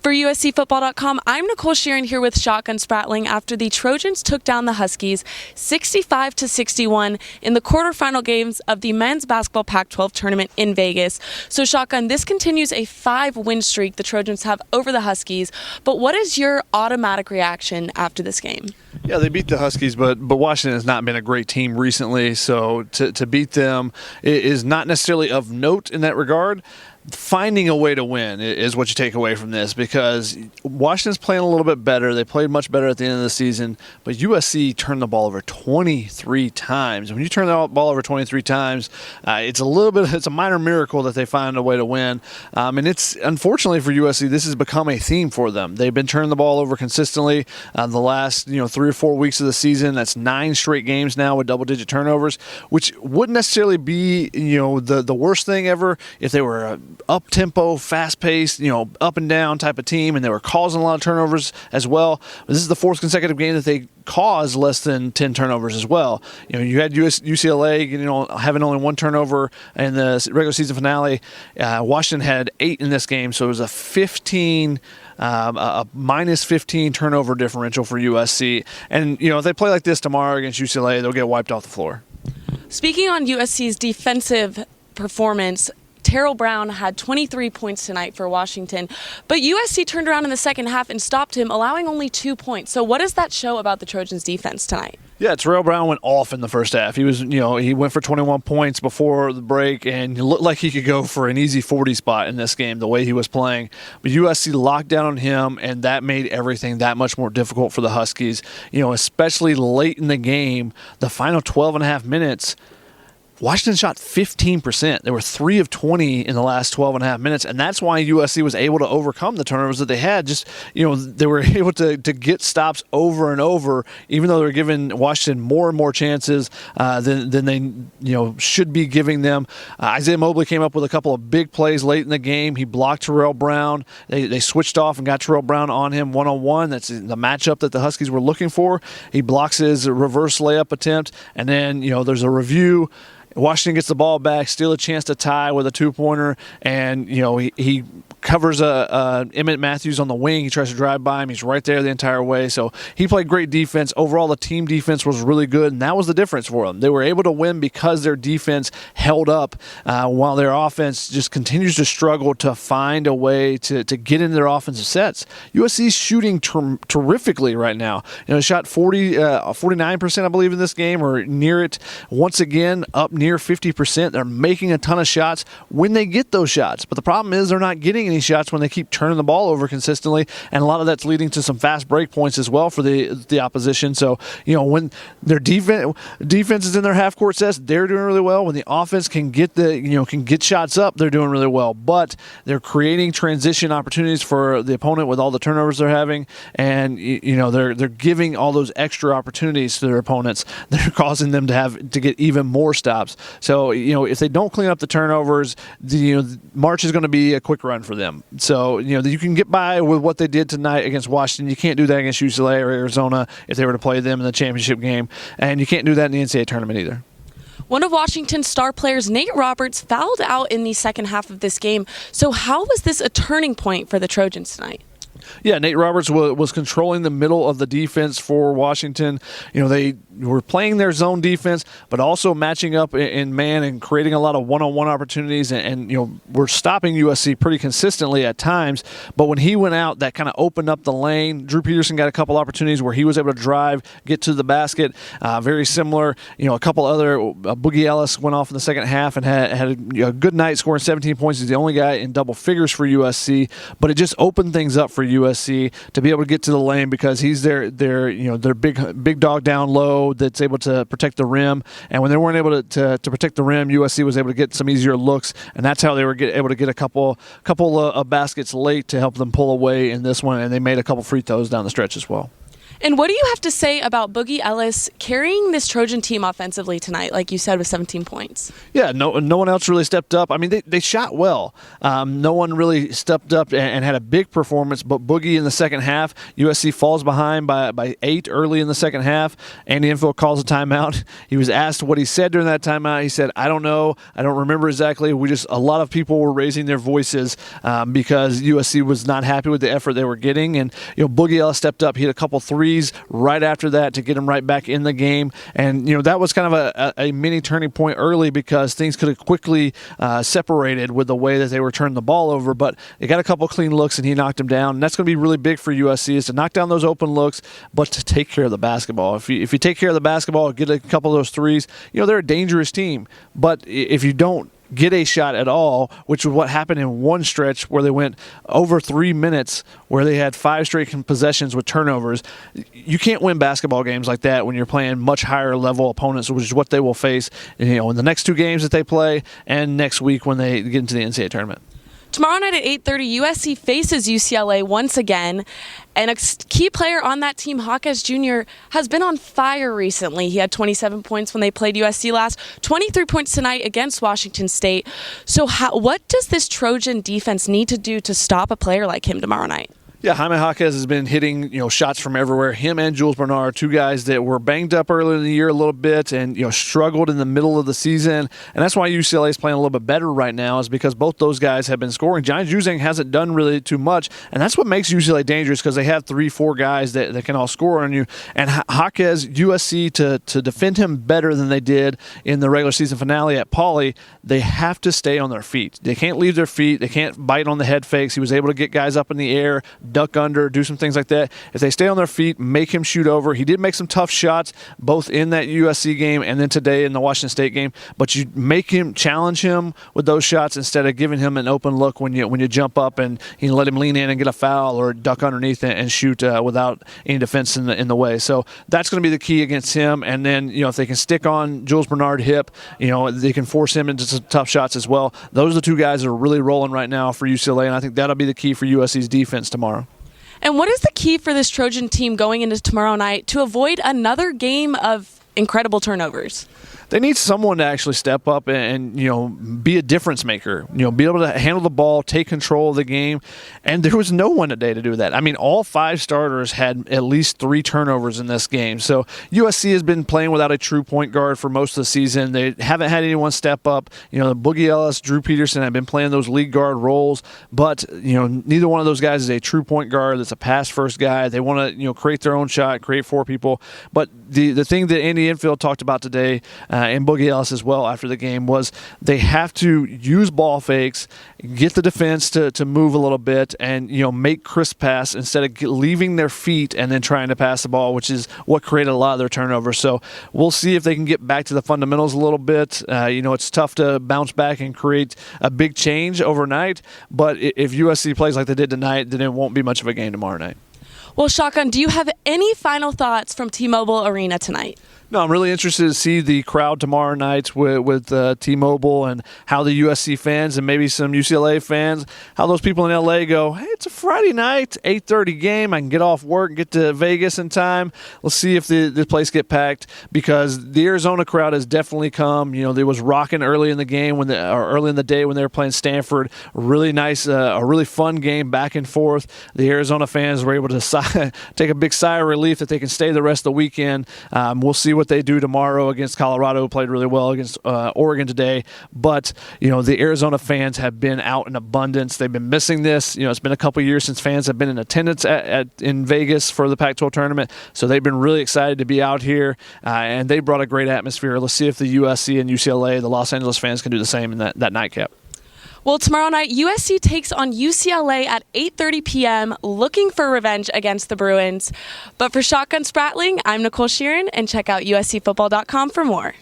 For USCFootball.com, I'm Nicole Shearin here with Shotgun Spratling after the Trojans took down the Huskies 65-61 in the quarterfinal games of the men's basketball Pac-12 Tournament in Vegas. So Shotgun, this continues a 5-win streak the Trojans have over the Huskies, but what is your automatic reaction after this game? Yeah, they beat the Huskies, but Washington has not been a great team recently, so to beat them is not necessarily of note in that regard. Finding a way to win is what you take away from this, because Washington's playing a little bit better. They played much better at the end of the season, but USC turned the ball over 23 times. When you turn the ball over 23 times, it's a minor miracle that they find a way to win. And it's, unfortunately for USC, this has become a theme for them. They've been turning the ball over consistently the last 3 or 4 weeks of the season. That's 9 straight games now with double-digit turnovers, which wouldn't necessarily be the worst thing ever if they were up-tempo, fast-paced, up and down type of team, and they were causing a lot of turnovers as well. But this is the 4th consecutive game that they caused less than 10 turnovers as well. You had UCLA, having only 1 turnover in the regular season finale. Washington had 8 in this game, so it was a minus 15 turnover differential for USC. And if they play like this tomorrow against UCLA, they'll get wiped off the floor. Speaking on USC's defensive performance, Terrell Brown had 23 points tonight for Washington, but USC turned around in the second half and stopped him, allowing only 2 points. So what does that show about the Trojans' defense tonight? Yeah, Terrell Brown went off in the first half. He went for 21 points before the break, and it looked like he could go for an easy 40 spot in this game the way he was playing. But USC locked down on him, and that made everything that much more difficult for the Huskies. Especially late in the game, the final 12 and a half minutes, Washington shot 15%. They were 3 of 20 in the last 12 and a half minutes, and that's why USC was able to overcome the turnovers that they had. They were able to get stops over and over, even though they were giving Washington more and more chances than they should be giving them. Isaiah Mobley came up with a couple of big plays late in the game. He blocked Terrell Brown. They switched off and got Terrell Brown on him one-on-one. That's the matchup that the Huskies were looking for. He blocks his reverse layup attempt, and then there's a review. Washington gets the ball back, still a chance to tie with a 2-pointer, and he covers Emmett Matthews on the wing. He tries to drive by him. He's right there the entire way. So he played great defense. Overall, the team defense was really good, and that was the difference for them. They were able to win because their defense held up while their offense just continues to struggle to find a way to get into their offensive sets. USC's shooting terrifically right now. They shot 49%, I believe, in this game, or near it. Once again, up near 50%. They're making a ton of shots when they get those shots. But the problem is they're not getting any shots when they keep turning the ball over consistently, and a lot of that's leading to some fast break points as well for the opposition. So, when their defense is in their half-court sets, they're doing really well. When the offense can get get shots up, they're doing really well. But they're creating transition opportunities for the opponent with all the turnovers they're having, and they're giving all those extra opportunities to their opponents. They're causing them to get even more stops. So, if they don't clean up the turnovers, March is going to be a quick run for them. So, you can get by with what they did tonight against Washington. You can't do that against UCLA or Arizona if they were to play them in the championship game. And you can't do that in the NCAA tournament either. One of Washington's star players, Nate Roberts, fouled out in the second half of this game. So how was this a turning point for the Trojans tonight? Yeah, Nate Roberts was controlling the middle of the defense for Washington. They were playing their zone defense, but also matching up in man and creating a lot of one-on-one opportunities. And we're stopping USC pretty consistently at times. But when he went out, that kind of opened up the lane. Drew Peterson got a couple opportunities where he was able to drive, get to the basket. Very similar. A couple other. Boogie Ellis went off in the second half and had a good night, scoring 17 points. He's the only guy in double figures for USC. But it just opened things up for USC to be able to get to the lane, because he's their big dog down low that's able to protect the rim. And when they weren't able to protect the rim, USC was able to get some easier looks, and that's how they were able to get a couple of baskets late to help them pull away in this one. And they made a couple free throws down the stretch as well. And what do you have to say about Boogie Ellis carrying this Trojan team offensively tonight, like you said, with 17 points? Yeah, no one else really stepped up. I mean, they shot well. No one really stepped up and had a big performance, but Boogie in the second half, USC falls behind by 8 early in the second half. Andy Enfield calls a timeout. He was asked what he said during that timeout. He said, I don't know. I don't remember exactly. A lot of people were raising their voices because USC was not happy with the effort they were getting. And, Boogie Ellis stepped up. He had a couple threes right after that to get him right back in the game. And, that was kind of a mini turning point early because things could have quickly separated with the way that they were turning the ball over. But they got a couple clean looks and he knocked them down. And that's going to be really big for USC is to knock down those open looks, but to take care of the basketball. If you take care of the basketball, get a couple of those threes, they're a dangerous team. But if you don't get a shot at all, which was what happened in one stretch where they went over 3 minutes where they had 5 straight possessions with turnovers. You can't win basketball games like that when you're playing much higher level opponents, which is what they will face in the next 2 games that they play and next week when they get into the NCAA tournament. Tomorrow night at 8:30, USC faces UCLA once again, and a key player on that team, Hawkes Jr., has been on fire recently. He had 27 points when they played USC last, 23 points tonight against Washington State. So what does this Trojan defense need to do to stop a player like him tomorrow night? Yeah, Jaime Hawkes has been hitting, shots from everywhere. Him and Jules Bernard, 2 guys that were banged up earlier in the year a little bit and, struggled in the middle of the season. And that's why UCLA is playing a little bit better right now is because both those guys have been scoring. Johnny Juzang hasn't done really too much, and that's what makes UCLA dangerous because they have 3-4 guys that can all score on you. And Hawkes, USC, to defend him better than they did in the regular season finale at Pauley, they have to stay on their feet. They can't leave their feet. They can't bite on the head fakes. He was able to get guys up in the air, duck under, do some things like that. If they stay on their feet, make him shoot over. He did make some tough shots both in that USC game and then today in the Washington State game, but you make him challenge him with those shots instead of giving him an open look when you jump up and you let him lean in and get a foul or duck underneath and shoot without any defense in the way. So that's going to be the key against him. And then, if they can stick on Jules Bernard hip, they can force him into some tough shots as well. Those are the 2 guys that are really rolling right now for UCLA, and I think that'll be the key for USC's defense tomorrow. And what is the key for this Trojan team going into tomorrow night to avoid another game of incredible turnovers? They need someone to actually step up and be a difference maker. Be able to handle the ball, take control of the game. And there was no one today to do that. I mean, all 5 starters had at least 3 turnovers in this game. So USC has been playing without a true point guard for most of the season. They haven't had anyone step up. Boogie Ellis, Drew Peterson have been playing those lead guard roles, but neither one of those guys is a true point guard that's a pass first guy. They want to create their own shot, create for people. But the thing that Andy Enfield talked about today, and Boogie Ellis as well after the game, was they have to use ball fakes, get the defense to move a little bit, and make crisp pass instead of leaving their feet and then trying to pass the ball, which is what created a lot of their turnovers. So we'll see if they can get back to the fundamentals a little bit. It's tough to bounce back and create a big change overnight, but if USC plays like they did tonight, then it won't be much of a game tomorrow night. Well, Shotgun, do you have any final thoughts from T-Mobile Arena tonight? No, I'm really interested to see the crowd tomorrow night with T-Mobile and how the USC fans and maybe some UCLA fans, how those people in LA go, hey, it's a Friday night, 8:30 game. I can get off work and get to Vegas in time. Let's see if the place get packed because the Arizona crowd has definitely come. They was rocking early in the game or early in the day when they were playing Stanford. Really nice, a really fun game back and forth. The Arizona fans were able to take a big sigh of relief that they can stay the rest of the weekend. We'll see what they do tomorrow against Colorado, who played really well against Oregon today. But, the Arizona fans have been out in abundance. They've been missing this. It's been a couple years since fans have been in attendance in Vegas for the Pac-12 tournament. So they've been really excited to be out here, and they brought a great atmosphere. Let's see if the USC and UCLA, the Los Angeles fans, can do the same in that nightcap. Well, tomorrow night, USC takes on UCLA at 8:30 p.m., looking for revenge against the Bruins. But for Shotgun Spratling, I'm Nicole Shearin, and check out uscfootball.com for more.